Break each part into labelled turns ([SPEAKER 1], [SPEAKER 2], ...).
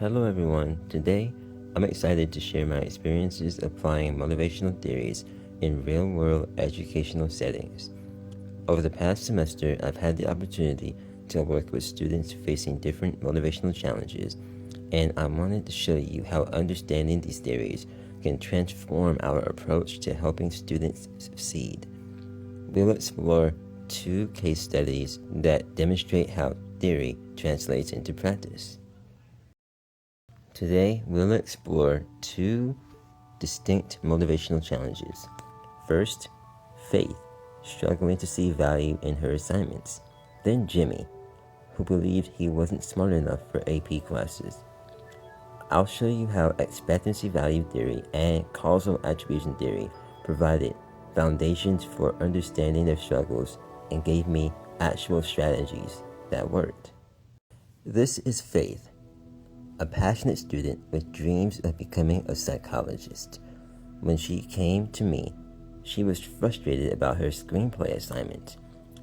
[SPEAKER 1] Hello everyone, today I'm excited to share my experiences applying motivational theories in real-world educational settings. Over the past semester, I've had the opportunity to work with students facing different motivational challenges, and I wanted to show you how understanding these theories can transform our approach to helping students succeed. We'll explore 2 case studies that demonstrate how theory translates into practice. Today, we'll explore 2 distinct motivational challenges. First, Faith, struggling to see value in her assignments. Then Jimmy, who believed he wasn't smart enough for AP classes. I'll show you how expectancy-value theory and causal attribution theory provided foundations for understanding their struggles and gave me actual strategies that worked. This is Faith, a passionate student with dreams of becoming a psychologist. When she came to me, she was frustrated about her screenplay assignment.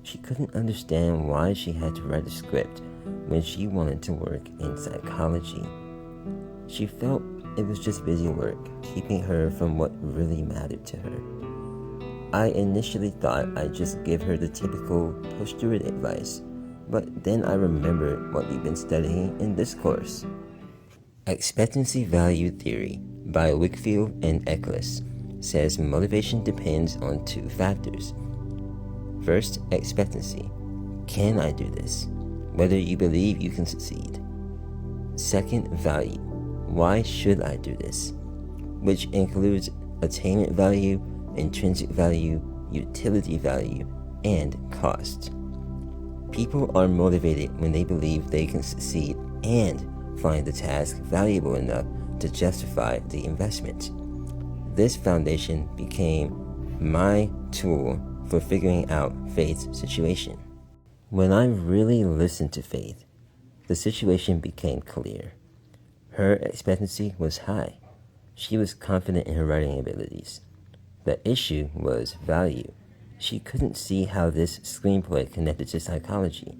[SPEAKER 1] She couldn't understand why she had to write a script when she wanted to work in psychology. She felt it was just busy work, keeping her from what really mattered to her. I initially thought I'd just give her the typical push through it advice, but then I remembered what we've been studying in this course. Expectancy-Value theory by Wakefield and Eccles says motivation depends on 2 factors. First, expectancy. Can I do this? Whether you believe you can succeed. Second, value. Why should I do this? Which includes attainment value, intrinsic value, utility value, and cost. People are motivated when they believe they can succeed and find the task valuable enough to justify the investment. This foundation became my tool for figuring out Faith's situation. When I really listened to Faith, the situation became clear. Her expectancy was high. She was confident in her writing abilities. The issue was value. She couldn't see how this screenplay connected to psychology.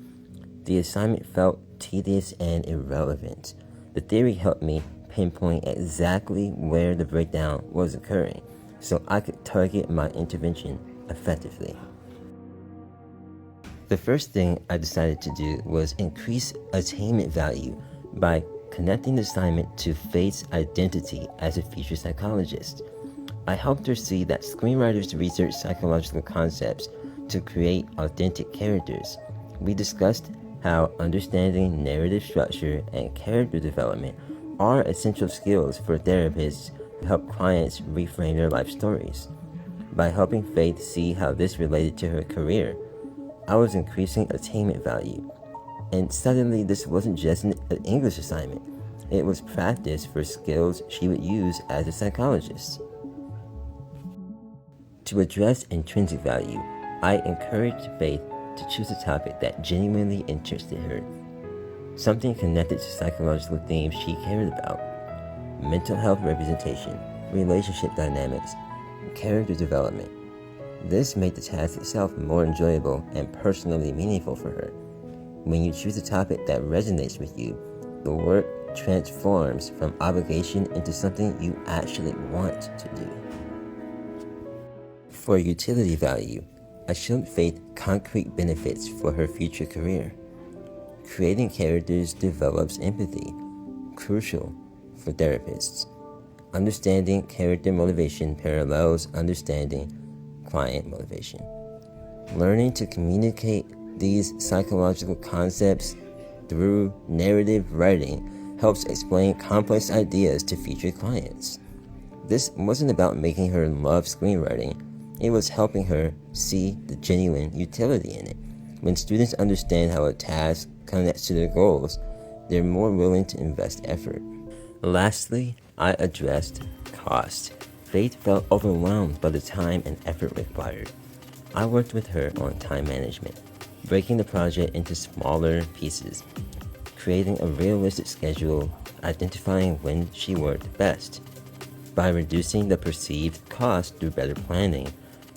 [SPEAKER 1] The assignment felt tedious and irrelevant. The theory helped me pinpoint exactly where the breakdown was occurring, so I could target my intervention effectively. The first thing I decided to do was increase attainment value by connecting the assignment to Faith's identity as a future psychologist. I helped her see that screenwriters research psychological concepts to create authentic characters. We discussed how understanding narrative structure and character development are essential skills for therapists to help clients reframe their life stories. By helping Faith see how this related to her career, I was increasing attainment value. And suddenly, this wasn't just an English assignment. It was practice for skills she would use as a psychologist. To address intrinsic value, I encouraged Faith to choose a topic that genuinely interested her, something connected to psychological themes she cared about: mental health representation, relationship dynamics, character development. This made the task itself more enjoyable and personally meaningful for her. When you choose a topic that resonates with you, the work transforms from obligation into something you actually want to do. For utility value, I showed Faith concrete benefits for her future career. Creating characters develops empathy, crucial for therapists. Understanding character motivation parallels understanding client motivation. Learning to communicate these psychological concepts through narrative writing helps explain complex ideas to future clients. This wasn't about making her love screenwriting. It was helping her see the genuine utility in it. When students understand how a task connects to their goals, they're more willing to invest effort. Lastly, I addressed cost. Faith felt overwhelmed by the time and effort required. I worked with her on time management, breaking the project into smaller pieces, creating a realistic schedule, identifying when she worked best. By reducing the perceived cost through better planning,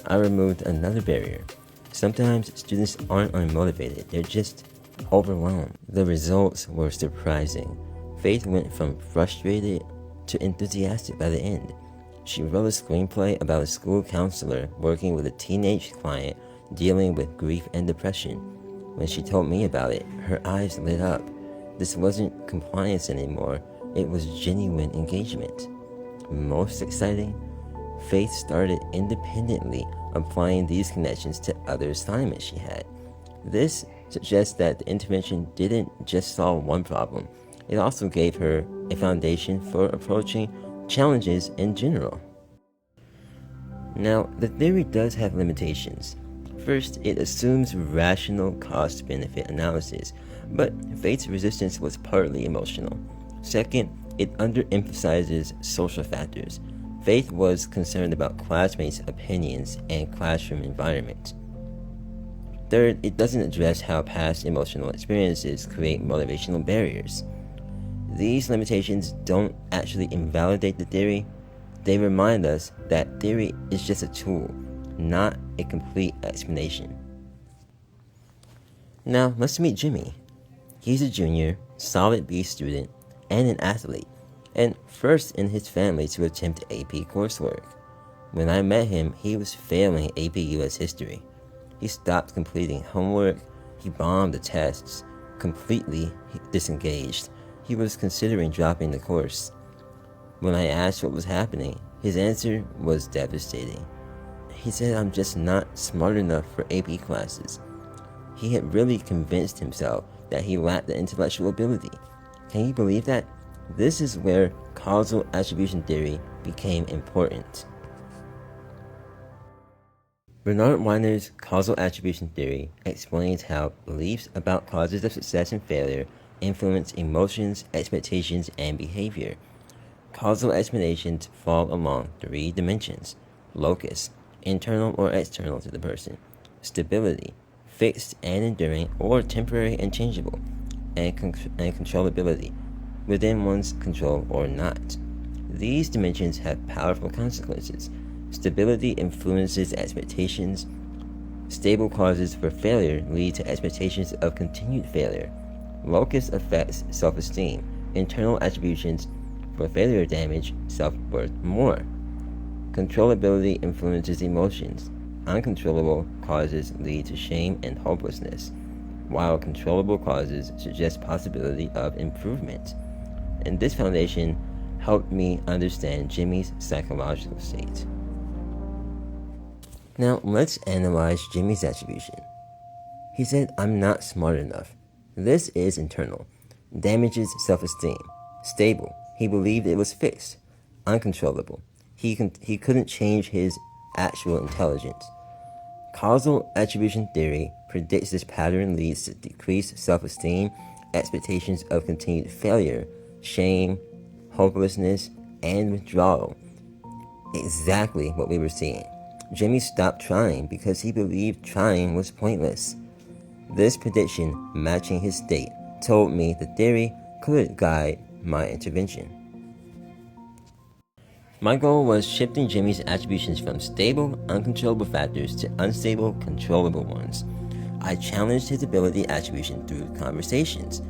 [SPEAKER 1] I removed another barrier. Sometimes students aren't unmotivated, they're just overwhelmed. The results were surprising. Faith went from frustrated to enthusiastic by the end. She wrote a screenplay about a school counselor working with a teenage client dealing with grief and depression. When she told me about it, her eyes lit up. This wasn't compliance anymore, it was genuine engagement. Most exciting, Faith started independently applying these connections to other assignments she had. This suggests that the intervention didn't just solve one problem, it also gave her a foundation for approaching challenges in general. Now, the theory does have limitations. First, it assumes rational cost-benefit analysis, but Faith's resistance was partly emotional. Second, it underemphasizes social factors. Faith was concerned about classmates' opinions and classroom environment. Third, it doesn't address how past emotional experiences create motivational barriers. These limitations don't actually invalidate the theory. They remind us that theory is just a tool, not a complete explanation. Now, let's meet Jimmy. He's a junior, solid B student, and an athlete, and first in his family to attempt AP coursework. When I met him, he was failing AP US history. He stopped completing homework, he bombed the tests, completely disengaged. He was considering dropping the course. When I asked what was happening, his answer was devastating. He said, "I'm just not smart enough for AP classes." He had really convinced himself that he lacked the intellectual ability. Can you believe that? This is where causal attribution theory became important. Bernard Weiner's causal attribution theory explains how beliefs about causes of success and failure influence emotions, expectations, and behavior. Causal explanations fall along 3 dimensions: locus, internal or external to the person; stability, fixed and enduring or temporary and changeable; and controllability, within one's control or not. These dimensions have powerful consequences. Stability influences expectations. Stable causes for failure lead to expectations of continued failure. Locus affects self-esteem. Internal attributions for failure damage self-worth more. Controllability influences emotions. Uncontrollable causes lead to shame and hopelessness, while controllable causes suggest possibility of improvement. And this foundation helped me understand Jimmy's psychological state. Now let's analyze Jimmy's attribution. He said, "I'm not smart enough." This is internal. Damages self-esteem. Stable. He believed it was fixed. Uncontrollable. He couldn't change his actual intelligence. Causal attribution theory predicts this pattern leads to decreased self-esteem, expectations of continued failure, shame, hopelessness, and withdrawal. Exactly what we were seeing. Jimmy stopped trying because he believed trying was pointless. This prediction, matching his state, told me the theory could guide my intervention. My goal was shifting Jimmy's attributions from stable, uncontrollable factors to unstable, controllable ones. I challenged his ability attribution through conversations.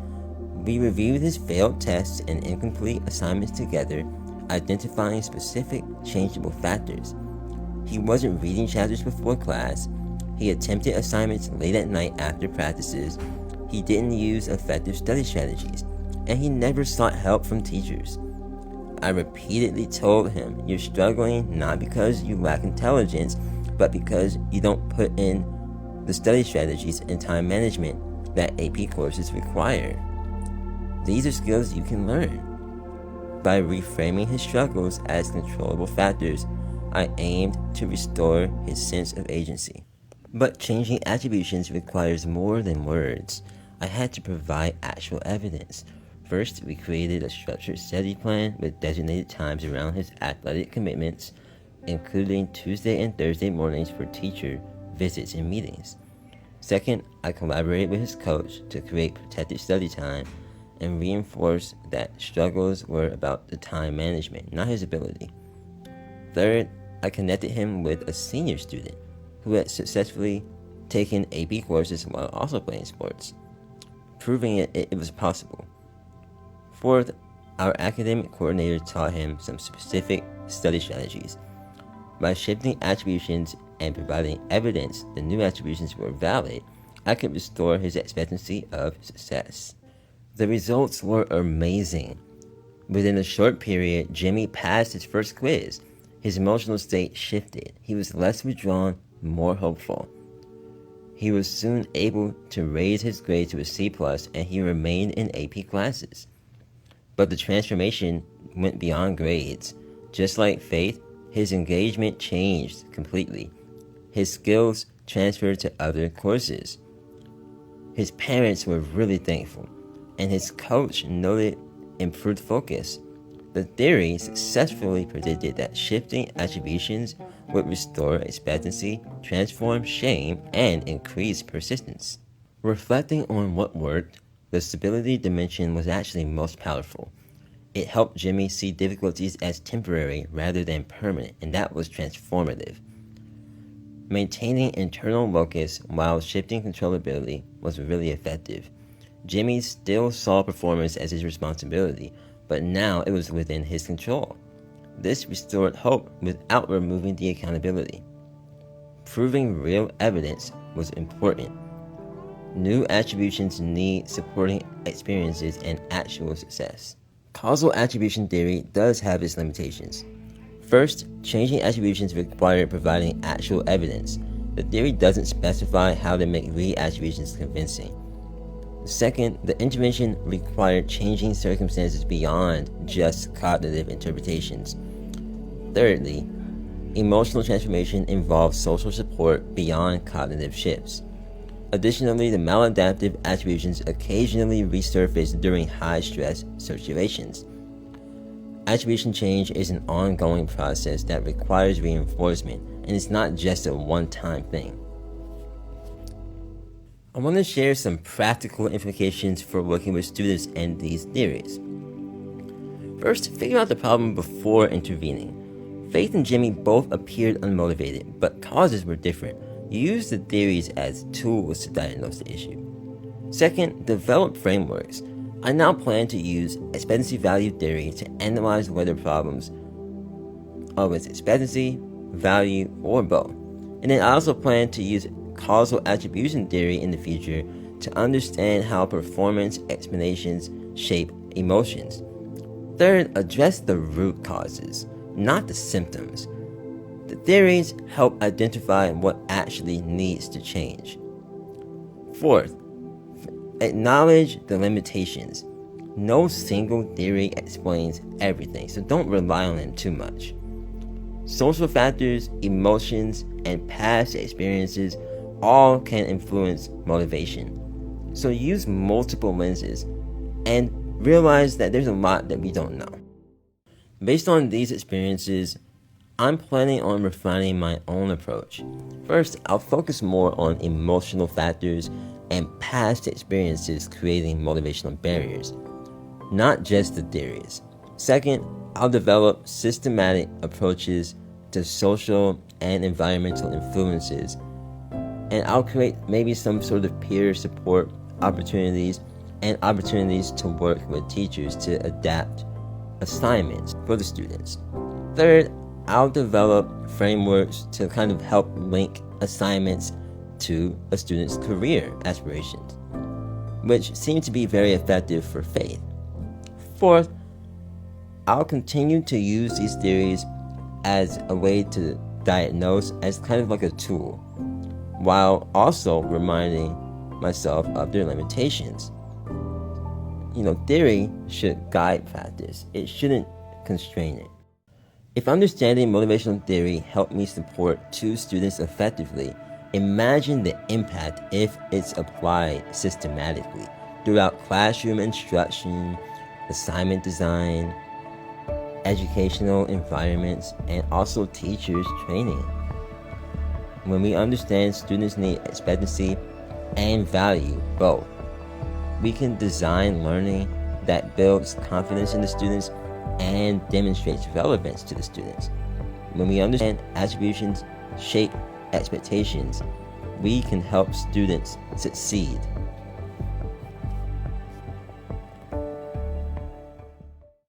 [SPEAKER 1] We reviewed his failed tests and incomplete assignments together, identifying specific changeable factors. He wasn't reading chapters before class. He attempted assignments late at night after practices. He didn't use effective study strategies, and he never sought help from teachers. I repeatedly told him, "You're struggling not because you lack intelligence, but because you don't put in the study strategies and time management that AP courses require. These are skills you can learn." By reframing his struggles as controllable factors, I aimed to restore his sense of agency. But changing attributions requires more than words. I had to provide actual evidence. First, we created a structured study plan with designated times around his athletic commitments, including Tuesday and Thursday mornings for teacher visits and meetings. Second, I collaborated with his coach to create protected study time and reinforce that struggles were about the time management, not his ability. Third, I connected him with a senior student who had successfully taken AP courses while also playing sports, proving it was possible. Fourth, our academic coordinator taught him some specific study strategies. By shifting attributions and providing evidence the new attributions were valid, I could restore his expectancy of success. The results were amazing. Within a short period, Jimmy passed his first quiz. His emotional state shifted. He was less withdrawn, more hopeful. He was soon able to raise his grade to a C+, and he remained in AP classes. But the transformation went beyond grades. Just like Faith, his engagement changed completely. His skills transferred to other courses. His parents were really thankful, and his coach noted improved focus. The theory successfully predicted that shifting attributions would restore expectancy, transform shame, and increase persistence. Reflecting on what worked, the stability dimension was actually most powerful. It helped Jimmy see difficulties as temporary rather than permanent, and that was transformative. Maintaining internal locus while shifting controllability was really effective. Jimmy still saw performance as his responsibility, but now it was within his control. This restored hope without removing the accountability. Proving real evidence was important. New attributions need supporting experiences and actual success. Causal attribution theory does have its limitations. First, changing attributions required providing actual evidence. The theory doesn't specify how to make re-attributions convincing. Second, the intervention required changing circumstances beyond just cognitive interpretations. Thirdly, emotional transformation involves social support beyond cognitive shifts. Additionally, the maladaptive attributions occasionally resurface during high-stress situations. Attribution change is an ongoing process that requires reinforcement, and it's not just a one-time thing. I want to share some practical implications for working with students and these theories. First, figure out the problem before intervening. Faith and Jimmy both appeared unmotivated, but causes were different. Use the theories as tools to diagnose the issue. Second, develop frameworks. I now plan to use expectancy-value theory to analyze whether problems are with expectancy, value, or both. And then I also plan to use causal attribution theory in the future to understand how performance explanations shape emotions. Third, address the root causes, not the symptoms. The theories help identify what actually needs to change. Fourth, acknowledge the limitations. No single theory explains everything, so don't rely on it too much. Social factors, emotions, and past experiences all can influence motivation. So use multiple lenses and realize that there's a lot that we don't know. Based on these experiences, I'm planning on refining my own approach. First, I'll focus more on emotional factors and past experiences creating motivational barriers, not just the theories. Second, I'll develop systematic approaches to social and environmental influences, and I'll create maybe some sort of peer support opportunities and opportunities to work with teachers to adapt assignments for the students. Third, I'll develop frameworks to kind of help link assignments to a student's career aspirations, which seem to be very effective for Faith. Fourth, I'll continue to use these theories as a way to diagnose, as kind of like a tool, while also reminding myself of their limitations. Theory should guide practice. It shouldn't constrain it. If understanding motivational theory helped me support two students effectively, imagine the impact if it's applied systematically throughout classroom instruction, assignment design, educational environments, and also teachers training. When we understand students need expectancy and value both, we can design learning that builds confidence in the students and demonstrates relevance to the students. When we understand attributions shape expectations, we can help students succeed